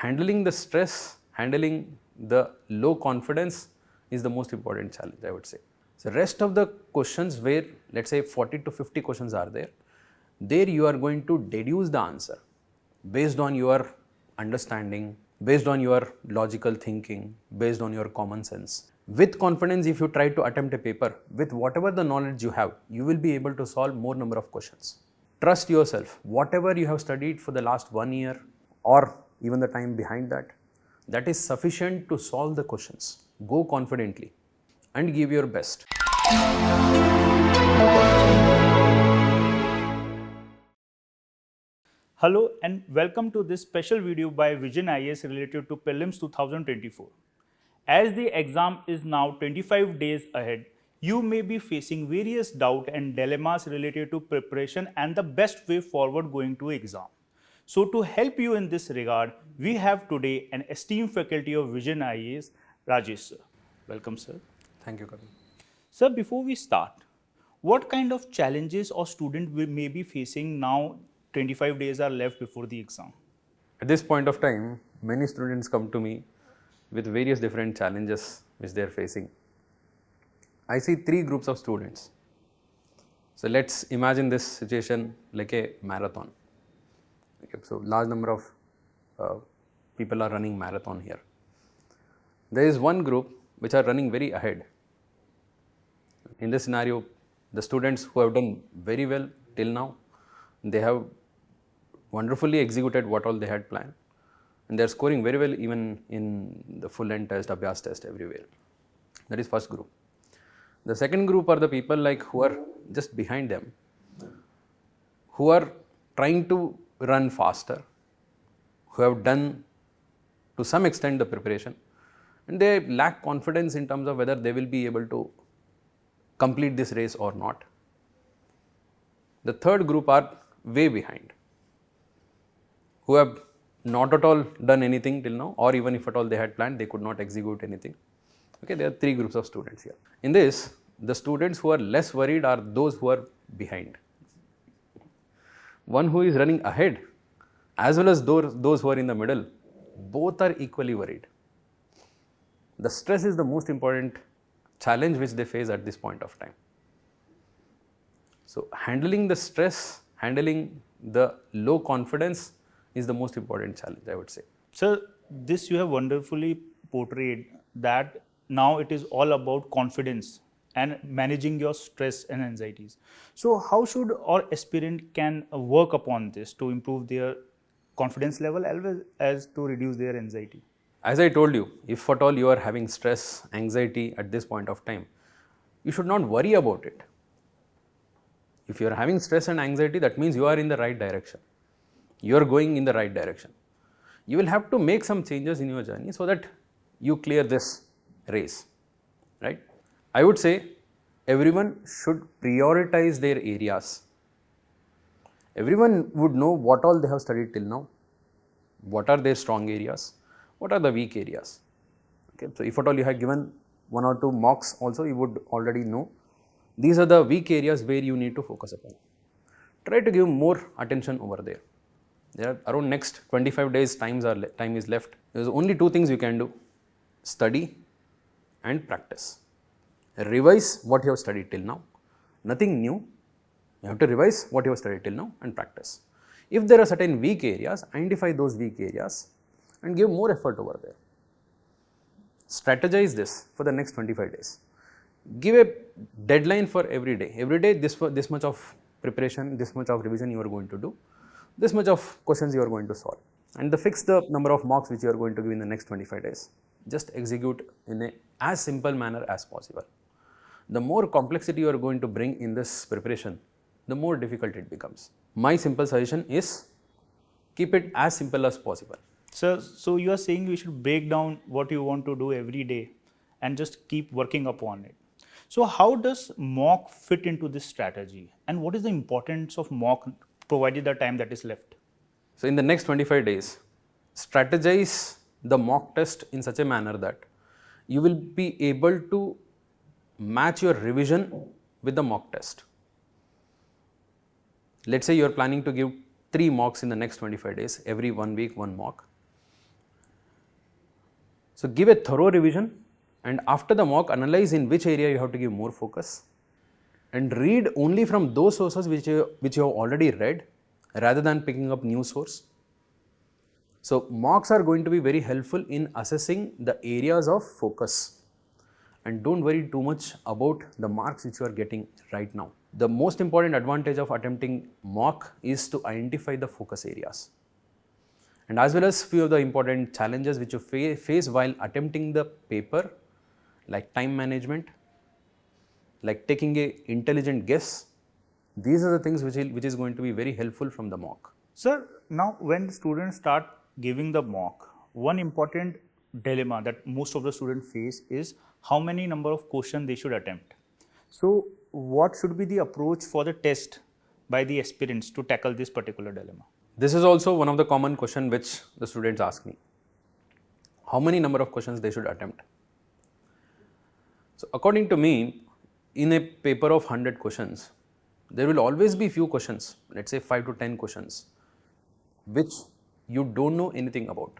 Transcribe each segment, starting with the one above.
handling the stress, handling the low confidence is the most important challenge, I would say. So rest of the questions where let's say 40 to 50 questions are there you are going to deduce the answer based on your understanding, based on your logical thinking, based on your common sense. With confidence, if you try to attempt a paper, with whatever the knowledge you have, you will be able to solve more number of questions. Trust yourself. Whatever you have studied for the last 1 year or even the time behind that, that is sufficient to solve the questions. Go confidently and give your best. Hello and welcome to this special video by Vision IAS related to Prelims 2024. As the exam is now 25 days ahead, you may be facing various doubts and dilemmas related to preparation and the best way forward going to exam. So to help you in this regard, we have today an esteemed faculty of Vision IAS, Rajesh sir. Welcome sir. Thank you, Kavi. Sir, before we start, what kind of challenges or student may be facing now 25 days are left before the exam? At this point of time, many students come to me with various different challenges which they are facing. I see 3 groups of students. So let's imagine this situation like a marathon. Okay, so large number of people are running marathon here. There is one group which are running very ahead. In this scenario, the students who have done very well till now, they have wonderfully executed what all they had planned, and they are scoring very well even in the full end test, Abhyas test, everywhere. That is first group. The second group are the people like who are just behind them, who are trying to run faster, who have done to some extent the preparation, and they lack confidence in terms of whether they will be able to complete this race or not. The third group are way behind, who have not at all done anything till now, or even if at all they had planned, they could not execute anything. Okay, there are 3 groups of students here. In this, the students who are less worried are those who are behind. One who is running ahead as well as those who are in the middle, both are equally worried. The stress is the most important challenge which they face at this point of time. So handling the stress, handling the low confidence is the most important challenge, I would say. Sir, this you have wonderfully portrayed that now it is all about confidence and managing your stress and anxieties. So how should our aspirant can work upon this to improve their confidence level as well as to reduce their anxiety? As I told you, if at all you are having stress, anxiety at this point of time, you should not worry about it. If you are having stress and anxiety, that means you are in the right direction. You are going in the right direction. You will have to make some changes in your journey so that you clear this race, right? I would say everyone should prioritize their areas. Everyone would know what all they have studied till now, what are their strong areas, what are the weak areas. Okay, so if at all you have given 1 or 2 mocks also, you would already know these are the weak areas where you need to focus upon. Try to give more attention over there. There are around next 25 days time is left. There is only 2 things you can do: study and practice. Revise what you have studied till now. Nothing new. You have to revise what you have studied till now and practice. If there are certain weak areas, identify those weak areas and give more effort over there. Strategize this for the next 25 days. Give a deadline for every day. Every day this much of preparation, this much of revision you are going to do, this much of questions you are going to solve, and fix the number of mocks which you are going to give in the next 25 days. Just execute in a as simple manner as possible. The more complexity you are going to bring in this preparation, the more difficult it becomes. My simple suggestion is keep it as simple as possible. Sir, so you are saying we should break down what you want to do every day and just keep working upon it. So how does mock fit into this strategy, and what is the importance of mock provided the time that is left? So in the next 25 days, strategize the mock test in such a manner that you will be able to match your revision with the mock test. Let's say you are planning to give 3 mocks in the next 25 days, every 1 week 1 mock. So give a thorough revision, and after the mock, analyze in which area you have to give more focus, and read only from those sources which you have already read rather than picking up new source. So mocks are going to be very helpful in assessing the areas of focus, and don't worry too much about the marks which you are getting right now. The most important advantage of attempting mock is to identify the focus areas, and as well as few of the important challenges which you face while attempting the paper, like time management, like taking a intelligent guess. These are the things which is going to be very helpful from the mock. Sir, now when students start giving the mock, one important dilemma that most of the students face is how many number of questions they should attempt. So what should be the approach for the test by the aspirants to tackle this particular dilemma? This is also one of the common questions which the students ask me. How many number of questions they should attempt? So according to me, in a paper of 100 questions, there will always be few questions, let's say 5 to 10 questions, which you don't know anything about.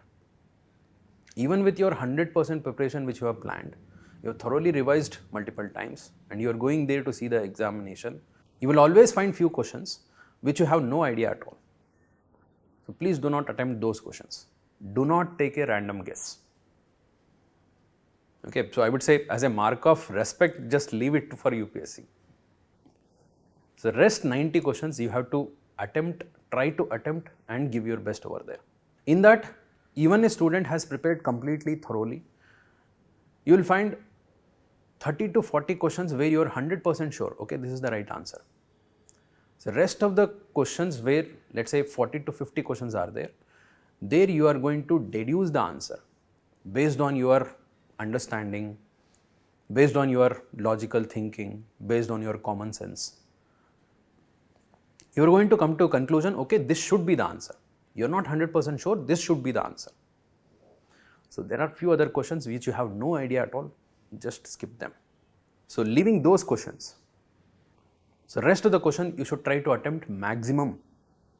Even with your 100% preparation which you have planned, you have thoroughly revised multiple times, and you are going there to see the examination, you will always find few questions which you have no idea at all. So please do not attempt those questions. Do not take a random guess. Okay, so I would say as a mark of respect, just leave it for UPSC. So rest 90 questions you have to attempt, try to attempt and give your best over there. In that, even a student has prepared completely thoroughly, you will find 30 to 40 questions where you are 100% sure, okay, this is the right answer. So rest of the questions where, let's say 40 to 50 questions are there you are going to deduce the answer based on your understanding, based on your logical thinking, based on your common sense. You are going to come to a conclusion, okay, this should be the answer. You are not 100% sure, this should be the answer. So there are few other questions which you have no idea at all, just skip them. So leaving those questions, so rest of the question you should try to attempt maximum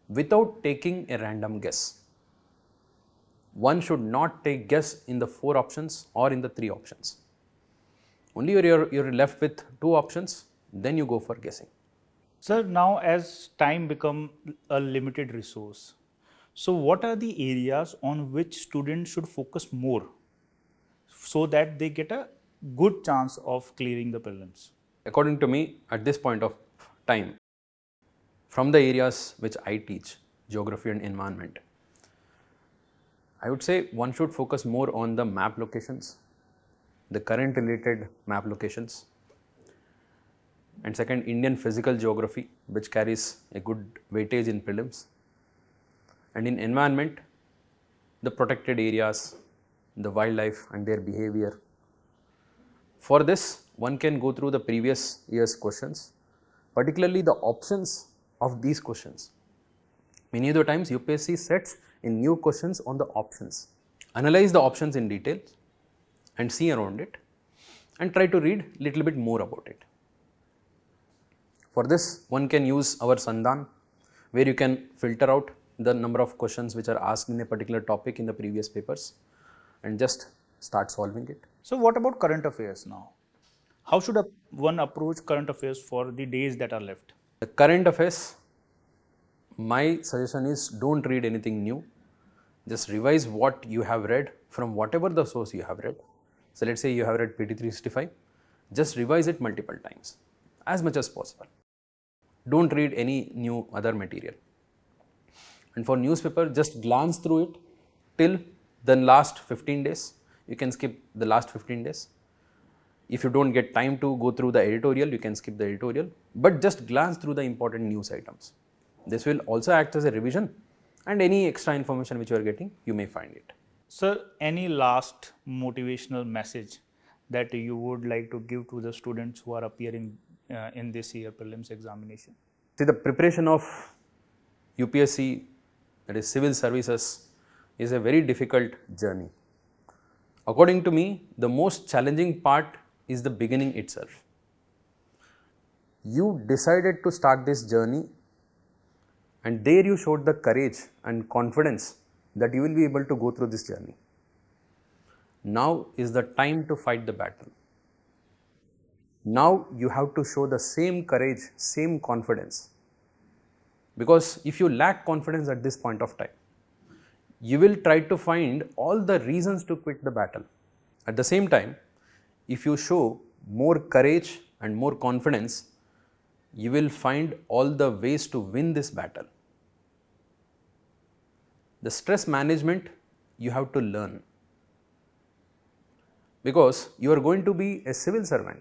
without taking a random guess. One should not take guess in the 4 options or in the 3 options. Only you're left with 2 options, then you go for guessing. Sir, now as time become a limited resource, so what are the areas on which students should focus more so that they get a good chance of clearing the prelims? According to me, at this point of time, from the areas which I teach, geography and environment, I would say one should focus more on the map locations, the current related map locations, and second, Indian physical geography, which carries a good weightage in prelims, and in environment, the protected areas, the wildlife and their behavior. For this, one can go through the previous year's questions, particularly the options of these questions. Many of the times UPSC sets in new questions on the options. Analyze the options in detail and see around it and try to read little bit more about it. For this, one can use our Sandan, where you can filter out the number of questions which are asked in a particular topic in the previous papers and just start solving it. So what about current affairs now? How should one approach current affairs for the days that are left? The current affairs, my suggestion is don't read anything new. Just revise what you have read from whatever the source you have read. So let's say you have read PT 365, just revise it multiple times as much as possible. Don't read any new other material. And for newspaper, just glance through it till the last 15 days. You can skip the last 15 days. If you don't get time to go through the editorial, you can skip the editorial, but just glance through the important news items. This will also act as a revision, and any extra information which you are getting, you may find it. Sir, any last motivational message that you would like to give to the students who are appearing in this year prelims examination? See, the preparation of UPSC, that is civil services, is a very difficult journey. According to me, the most challenging part is the beginning itself. You decided to start this journey, and there you showed the courage and confidence that you will be able to go through this journey. Now is the time to fight the battle. Now you have to show the same courage, same confidence. Because if you lack confidence at this point of time, you will try to find all the reasons to quit the battle. At the same time, if you show more courage and more confidence, you will find all the ways to win this battle. The stress management you have to learn, because you are going to be a civil servant.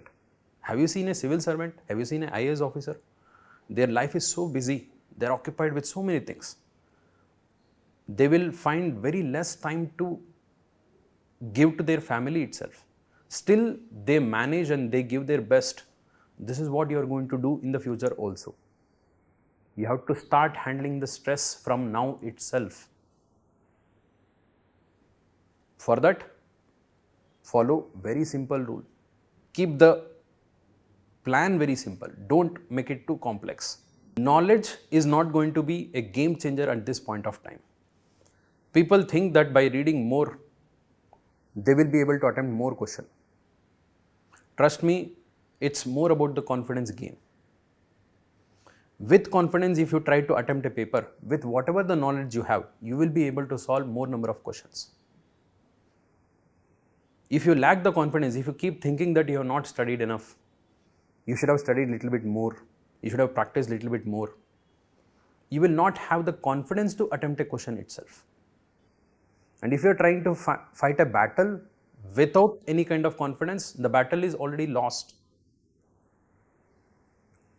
Have you seen a civil servant? Have you seen an IAS officer? Their life is so busy, they are occupied with so many things. They will find very less time to give to their family itself. Still, they manage and they give their best. This is what you are going to do in the future also. You have to start handling the stress from now itself. For that, follow very simple rule. Keep the plan very simple. Don't make it too complex. Knowledge is not going to be a game changer at this point of time. People think that by reading more, they will be able to attempt more questions. Trust me, it's more about the confidence game. With confidence, if you try to attempt a paper, with whatever the knowledge you have, you will be able to solve more number of questions. If you lack the confidence, if you keep thinking that you have not studied enough, you should have studied a little bit more, you should have practiced a little bit more, you will not have the confidence to attempt a question itself. And if you are trying to fight a battle without any kind of confidence, the battle is already lost.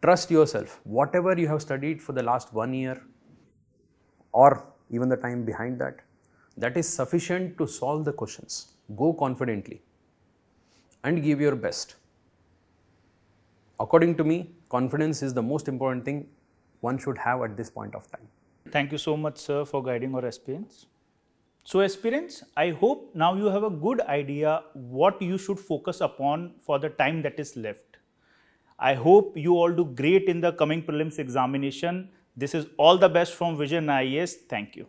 Trust yourself. Whatever you have studied for the last 1 year or even the time behind that, that is sufficient to solve the questions. Go confidently and give your best. According to me, confidence is the most important thing one should have at this point of time. Thank you so much, sir, for guiding our aspirants. So aspirants, I hope now you have a good idea what you should focus upon for the time that is left. I hope you all do great in the coming prelims examination. This is all the best from Vision IAS. Thank you.